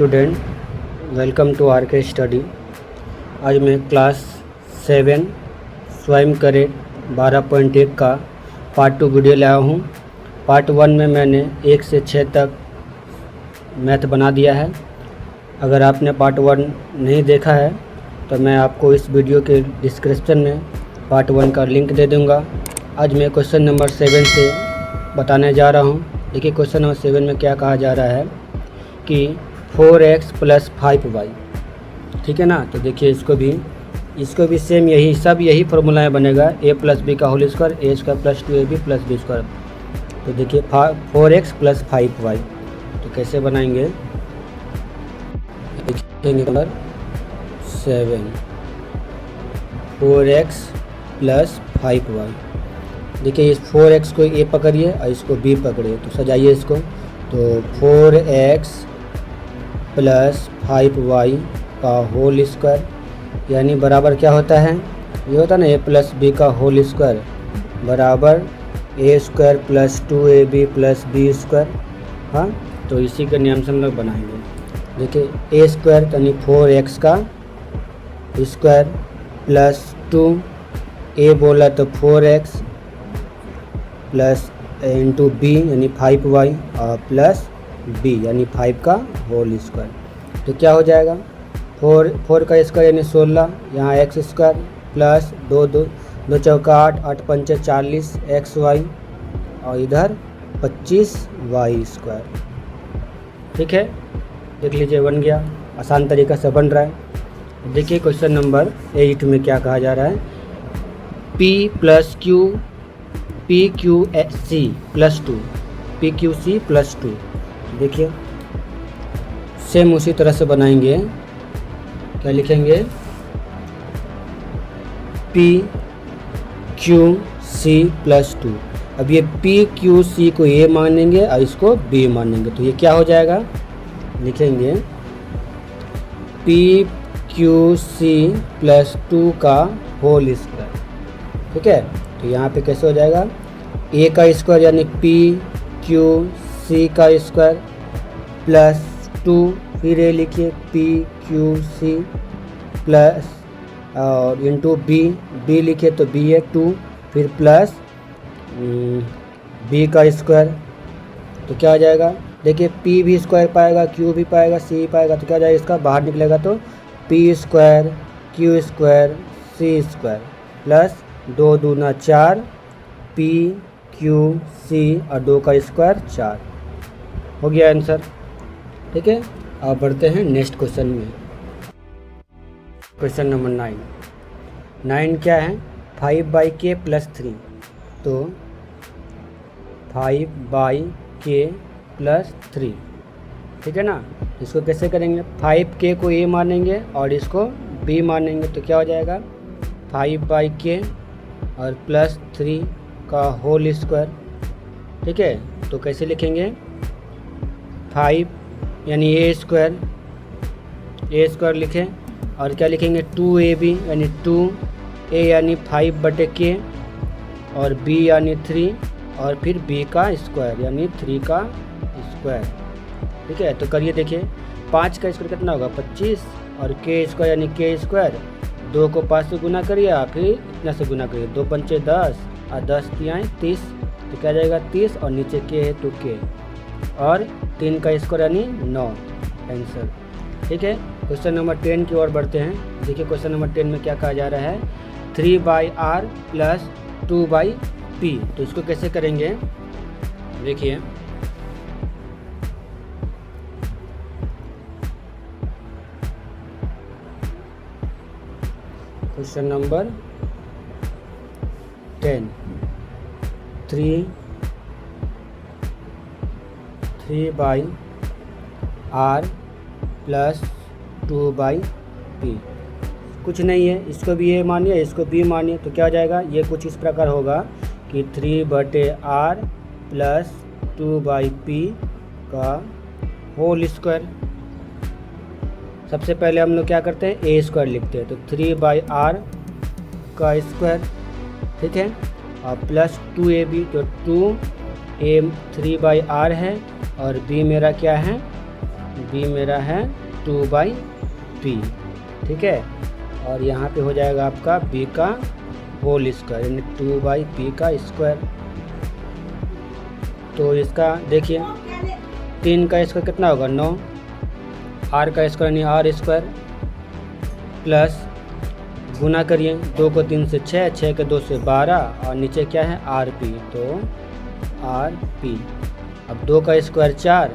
Student, welcome to are के study. आज मैं क्लास 7 स्वयं करे 12.1 का पार्ट 2 वीडियो लाया हूँ। पार्ट 1 में मैंने 1 से 6 तक मैथ बना दिया है। अगर आपने पार्ट 1 नहीं देखा है तो मैं आपको इस वीडियो के डिस्क्रिप्शन में पार्ट 1 का लिंक दे दूँगा। आज मैं क्वेश्चन नंबर 7 से बताने जा रहा हूँ। देखिए क्वेश्चन नंबर 7 में क्या कहा जा रहा है कि 4x + 5y, ठीक है ना। तो देखिए इसको भी सेम यही फॉर्मूला बनेगा, a + b का whole square a² + 2ab + b²। तो देखिए 4x + 5y तो कैसे बनाएंगे, लिखेंगे नंबर 7 4x + 5y। देखिए इस 4x को a पकड़िए और इसको b पकड़िए, तो सजाइए इसको। तो 4x + 5y का होल स्क्वायर यानी बराबर क्या होता है, ये होता है ना a + b का होल स्क्वायर बराबर a² + 2ab + b²। हाँ, तो इसी के नियम से हम लोग बनाएंगे। देखिए a² यानी 4x का स्क्वायर प्लस 2, a बोला तो 4x प्लस इंटू b यानी 5y और प्लस b यानी 5 का होल स्क्वायर। तो क्या हो जाएगा, 4 का स्क्वायर यानी 16, यहाँ x² प्लस 2 चौका 8, 8 पंचे 40 xy और इधर 25y²। ठीक है, देख लीजिए बन गया, आसान तरीक़ा से बन रहा है। देखिए क्वेश्चन नंबर 8 में क्या कहा जा रहा है, PQC + 2। देखिए सेम उसी तरह से बनाएंगे। क्या लिखेंगे, PQC + 2। अब ये PQC को a मानेंगे और इसको b मानेंगे, तो ये क्या हो जाएगा, लिखेंगे PQC + 2 का होल स्क्वायर। ठीक है, तो यहाँ पे कैसे हो जाएगा, a का स्क्वायर यानी PQC का स्क्वायर प्लस 2, फिर ए लिखिए PQC प्लस और इंटू b लिखिए तो b है 2, फिर प्लस b का स्क्वायर। तो क्या हो जाएगा, देखिए p भी स्क्वायर पाएगा, q भी पाएगा, c भी पाएगा, तो क्या हो जाएगा, इसका बाहर निकलेगा तो p² q² c² प्लस 2 दूना 4 PQC और 2 का स्क्वायर 4 हो गया आंसर। ठीक है, अब बढ़ते हैं नेक्स्ट क्वेश्चन में। क्वेश्चन नंबर 9 क्या है, 5/k + 3। तो 5/k + 3, ठीक है ना। इसको कैसे करेंगे, 5k को a मानेंगे और इसको b मानेंगे, तो क्या हो जाएगा 5/k और प्लस 3 का होल स्क्वायर। ठीक है, तो कैसे लिखेंगे, 5 यानी a² लिखें और क्या लिखेंगे 2ab यानी 2a यानी 5/k और b यानी 3 और फिर b का स्क्वायर यानी 3 का स्क्वायर। ठीक है, तो करिए, देखिए 5 का स्क्वायर कितना होगा 25 और k² यानी k², 2 को 5 से गुना करिए और फिर इतना से गुना करिए, 2 पंचे 10 और 10 तियाएँ 30, तो क्या जाएगा 30 और नीचे k है तो k और 3 का स्क्वायर यानी 9 आंसर। ठीक है, क्वेश्चन नंबर 10 की ओर बढ़ते हैं। देखिए क्वेश्चन नंबर 10 में क्या कहा जा रहा है, 3/r + 2/p। तो इसको कैसे करेंगे, देखिए क्वेश्चन नंबर 10 3/r + 2/p कुछ नहीं है, इसको भी a मानिए इसको b मानिए, तो क्या हो जाएगा, ये कुछ इस प्रकार होगा कि 3/r + 2/p का होल स्क्वायर। सबसे पहले हम लोग क्या करते हैं, a² लिखते हैं, तो 3/r का स्क्वायर, ठीक है, और प्लस 2ab, तो 2a 3/r है और b मेरा क्या है बी मेरा है 2/p, ठीक है। और यहाँ पे हो जाएगा आपका b का होल स्क्वायर यानी 2/p का स्क्वायर। तो इसका देखिए 3 का स्क्वायर कितना होगा 9, r का स्क्वायर यानी r स्क्वायर प्लस गुना करिए 2 को 3 से 6, 6 के 2 से 12 और नीचे क्या है rp, तो rp। अब 2 का स्क्वायर 4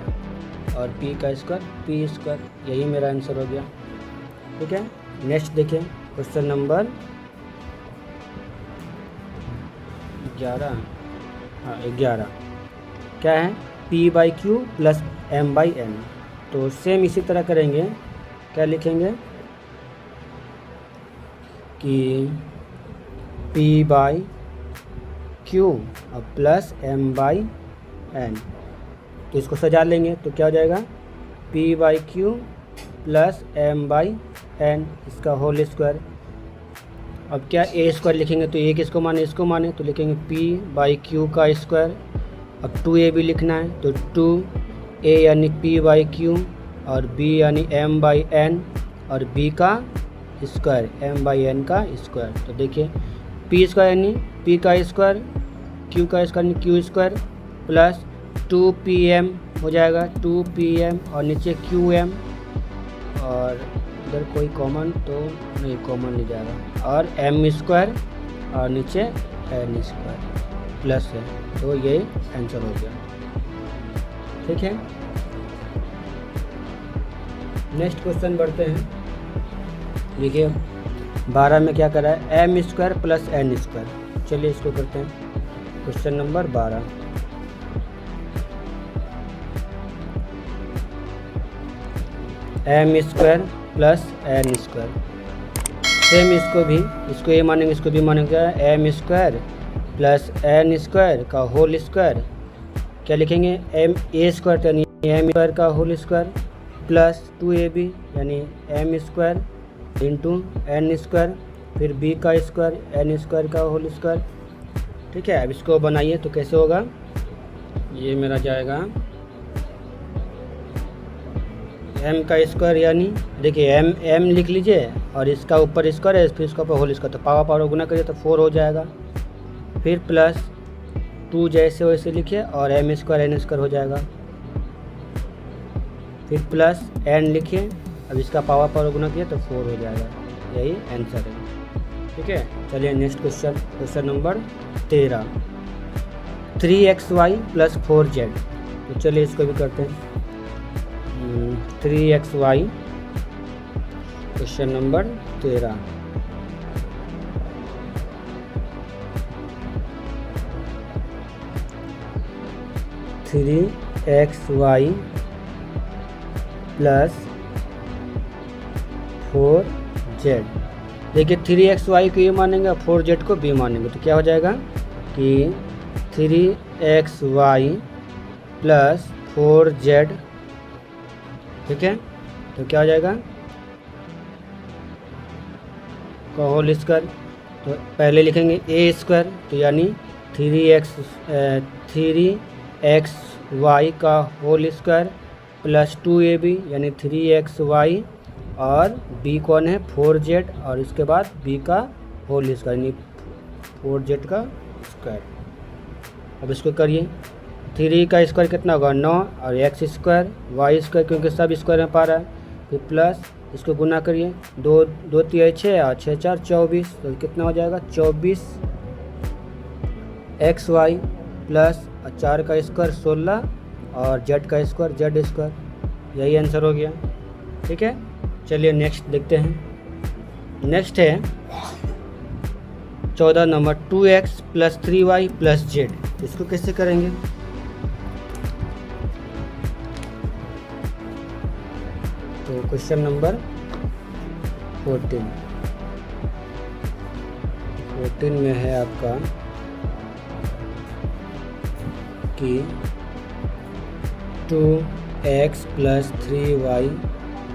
और p का स्क्वायर p स्क्वायर, यही मेरा आंसर हो गया, ठीक है। नेक्स्ट देखिए क्वेश्चन नंबर 11, हाँ 11 क्या है p/q प्लस m/n। तो सेम इसी तरह करेंगे, क्या लिखेंगे कि p/q और प्लस m/n। तो इसको सजा लेंगे तो क्या हो जाएगा p/q प्लस m/n इसका होल स्क्वायर। अब क्या a स्क्वायर लिखेंगे तो a किसको माने, इसको माने, तो लिखेंगे p/q का स्क्वायर। अब 2a भी लिखना है तो 2a यानी p/q और b यानी m/n और b का स्क्वायर m/n का स्क्वायर। तो देखिए p स्क्वायर यानी p का स्क्वायर, q का स्क्वायर यानी q स्क्वायर प्लस 2pm हो जाएगा 2pm और नीचे qm और इधर कोई कॉमन तो नहीं, कॉमन नहीं जाएगा, और m स्क्वायर और नीचे n स्क्वायर प्लस है। तो ये आंसर हो गया, ठीक है। नेक्स्ट क्वेश्चन बढ़ते हैं। देखिए 12 में क्या करा है m square plus n square. चलिए इसको करते हैं question number 12। m square plus n square, same इसको ये मानेंगे, इसको भी मानेंगे m square plus n square का होल स्क्वायर। क्या लिखेंगे m a स्क्वायर यानी m स्क्वायर का होल स्क्वायर प्लस 2ab यानी m square into n square, फिर b का स्क्वायर n स्क्वायर का होल स्क्वायर, ठीक है। अब इसको बनाइए तो कैसे होगा, ये मेरा जाएगा m का स्क्वायर यानी देखिए m लिख लीजिए और इसका ऊपर स्क्वायर है, फिर इसका ऊपर होल स्क्वायर, तो पावर गुना करिए तो 4 हो जाएगा। फिर प्लस 2 जैसे वैसे लिखिए और m स्क्वायर n स्क्वायर हो जाएगा। फिर प्लस n लिखिए, अब इसका पावर गुना किया तो 4 हो जाएगा, यही आंसर है, ठीक है। चलिए next question number 13 3xy plus 4z। तो चलिए इसको भी करते हैं 3xy question number 13। Three x y plus 4z। देखिए 3xy को ये मानेंगे, 4z को b मानेंगे, तो क्या हो जाएगा कि 3xy प्लस 4z, ठीक है। तो क्या हो जाएगा का होल स्क्वायर। तो पहले लिखेंगे a स्क्वायर, तो यानी 3xy का होल स्क्वायर प्लस 2ab यानी 3xy और b कौन है 4z और इसके बाद b का होल स्क्वायर यानी 4z का स्क्वायर। अब इसको करिए 3 का स्क्वायर कितना होगा 9 और x स्क्वायर y स्क्वायर क्योंकि सब स्क्वायर में पा रहा है, फिर प्लस इसको गुना करिए 2 2 3 6 और 6 4 24, तो कितना हो जाएगा 24 xy प्लस 4 का स्क्वायर 16 और z का स्क्वायर z स्क्वायर, यही आंसर हो गया, ठीक है। चलिए नेक्स्ट देखते हैं। नेक्स्ट है 14 number 2x plus 3y plus z। इसको कैसे करेंगे, तो क्वेश्चन नंबर 14 में है आपका कि 2x plus 3y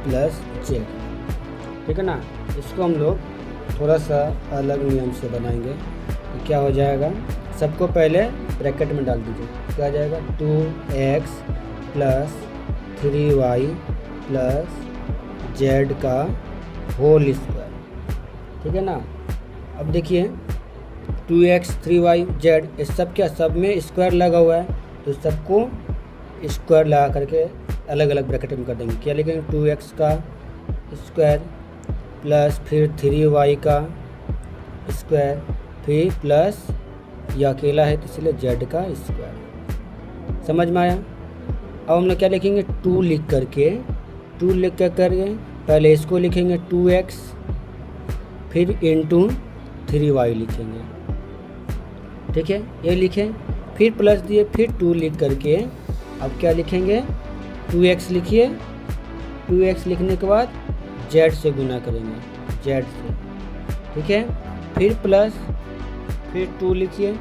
plus z, ठीक है ना। इसको हम लोग थोड़ा सा अलग नियम से बनाएंगे, तो क्या हो जाएगा सबको पहले ब्रैकेट में डाल दीजिए, क्या आ जाएगा 2x plus 3y plus Z का होल स्क्वायर, ठीक है ना। अब देखिए 2x 3y जेड, इस सब क्या, सब में स्क्वायर लगा हुआ है, तो सबको स्क्वायर लगा करके अलग अलग ब्रैकेट में कर देंगे। क्या लिखेंगे, 2x का स्क्वायर प्लस फिर 3y का स्क्वायर, फिर प्लस यह अकेला है तो इसलिए जेड का स्क्वायर। समझ में आया। अब हम लोग क्या लिखेंगे, 2 लिख करके पहले इसको लिखेंगे 2x, फिर इंटू 3y लिखेंगे, ठीक है। ये लिखें, फिर प्लस दिए, फिर 2 लिख करके अब क्या लिखेंगे, 2x लिखिए। 2x लिखने के बाद जेड से गुना करेंगे, जेड से, ठीक है। फिर प्लस, फिर 2 लिखिए।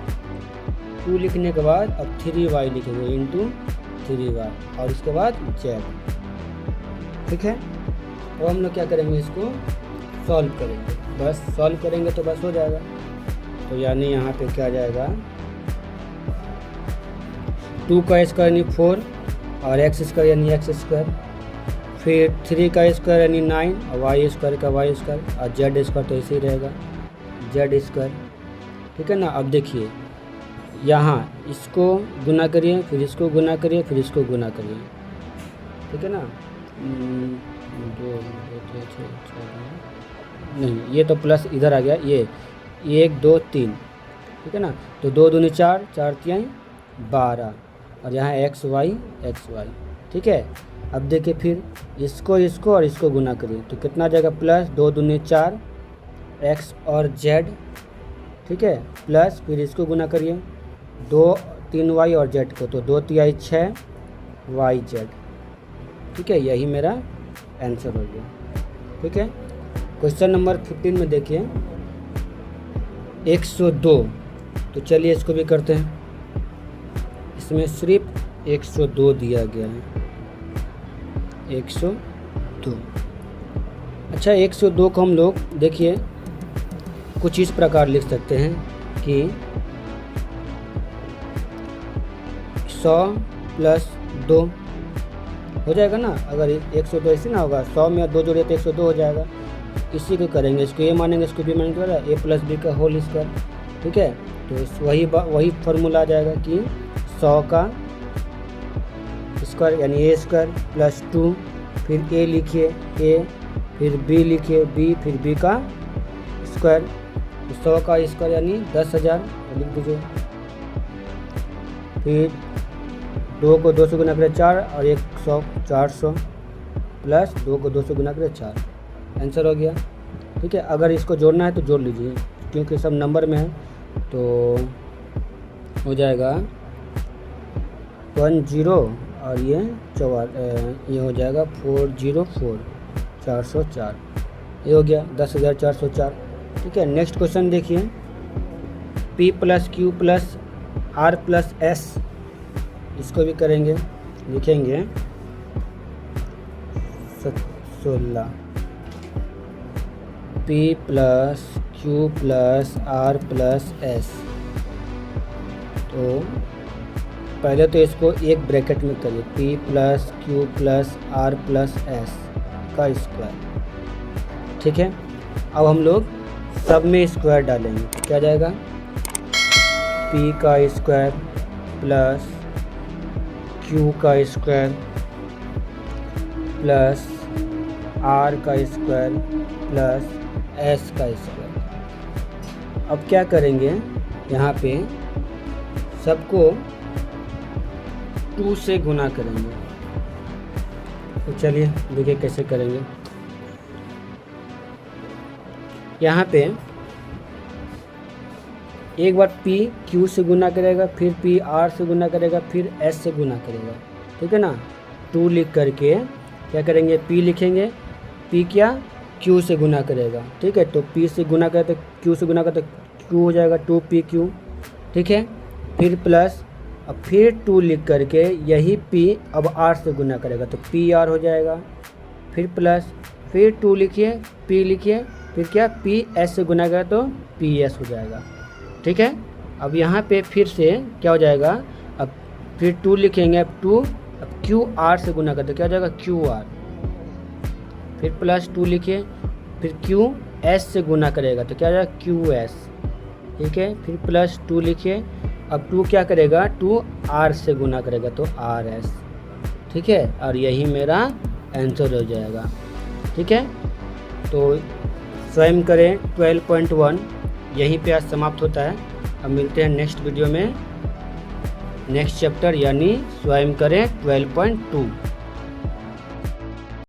2 लिखने के बाद अब 3y लिखेंगे इंटू 3y और इसके बाद जेड, ठीक है। अब हम लोग क्या करेंगे, इसको सॉल्व करेंगे, बस सॉल्व करेंगे तो बस हो जाएगा। तो यानी यहाँ पे क्या आ जाएगा, 2 का स्क्वायर यानी 4 और x स्क्वायर यानी x स्क्वायर, फिर 3 का स्क्वायर यानी 9 और y स्क्वायर का y स्क्वायर और z स्क्वायर तो ऐसे ही रहेगा z स्क्वायर, ठीक है ना। अब देखिए यहाँ इसको गुना करिए, फिर इसको गुना करिए, फिर इसको गुना करिए, ठीक है ना। 2 नहीं, ये तो प्लस इधर आ गया, ये 1 2 3, ठीक है ना। तो 2 दूनी 4, 4 3 12 और यहाँ एक्स वाई, ठीक है। अब देखिए फिर इसको और इसको गुना करिए तो कितना आ जाएगा, प्लस 2 दूनी 4 एक्स और जेड, ठीक है, प्लस फिर इसको गुना करिए 2 3 वाई और जेड को, तो 2 3 6 वाई जेड, ठीक है। यही मेरा आंसर हो गया, ठीक है। क्वेश्चन नंबर 15 में देखिए 102, तो चलिए इसको भी करते हैं। इसमें सिर्फ 102 दिया गया है, 102। अच्छा 102 को हम लोग देखिए कुछ इस प्रकार लिख सकते हैं कि 100 प्लस 2 हो जाएगा ना। अगर 102 ऐसे ना होगा, 100 में 2 जोड़े तो 102 हो जाएगा। इसी को करेंगे, इसको ए मानेंगे, इसको बी मानेंगे, ए प्लस बी का होल स्क्वायर, ठीक है। तो वही फार्मूला आ जाएगा कि 100 का स्क्वायर यानी ए स्क्वायर प्लस 2, फिर ए लिखिए ए, फिर बी लिखिए बी, फिर बी का स्क्वायर। 100 का स्क्वायर यानी 10,000 लिख दीजिए, फिर 2 को 2 से गुना करें 4 और 100 400 प्लस 2 को 2 से गुना करें 4, आंसर हो गया, ठीक है। अगर इसको जोड़ना है तो जोड़ लीजिए क्योंकि सब नंबर में है, तो हो जाएगा 10 और ये हो जाएगा 404 404, ये हो गया 10,404, ठीक है। नेक्स्ट क्वेश्चन देखिए, P plus Q plus R plus S, इसको भी करेंगे, लिखेंगे 16 P plus Q plus R plus S। तो पहले तो इसको एक ब्रैकेट में करिए, P plus Q plus R plus S का स्क्वायर, ठीक है। अब हम लोग सब में स्क्वायर डालेंगे, क्या आ जाएगा, P का स्क्वायर प्लस Q का स्क्वायर प्लस R का स्क्वायर प्लस S का स्क्वायर। अब क्या करेंगे, यहाँ पे सबको 2 से गुना करेंगे, तो चलिए देखिए कैसे करेंगे। यहाँ पे एक बार P Q से गुना करेगा, फिर P R से गुना करेगा, फिर S से गुना करेगा, ठीक है ना। 2 लिख करके क्या करेंगे, P लिखेंगे, P क्या Q से गुना करेगा, ठीक है। तो P से गुना करे तो Q से गुना करे तो Q हो जाएगा 2PQ, ठीक है। फिर प्लस, अब फिर 2 लिख करके यही P अब R से गुना करेगा तो PR हो जाएगा, फिर प्लस, फिर 2 लिखिए, P लिखिए, फिर क्या PS से गुना करेगा तो PS हो जाएगा, ठीक है। अब यहाँ पे फिर से क्या हो जाएगा, अब फिर 2 लिखेंगे, अब 2 अब क्यू आर से गुना करते क्या हो जाएगा क्यू आर, फिर प्लस 2 लिखिए, फिर क्यू एस से गुना करेगा तो क्या हो जाएगा क्यू एस, ठीक है, फिर प्लस 2 लिखिए, अब 2 क्या करेगा 2 आर से गुना करेगा तो आर एस, ठीक है, और यही मेरा आंसर हो जाएगा, ठीक है। तो स्वयं करें 12.1 यहीं पे आज समाप्त होता है। अब मिलते हैं नेक्स्ट वीडियो में, नेक्स्ट चैप्टर यानी स्वयं करें 12.2।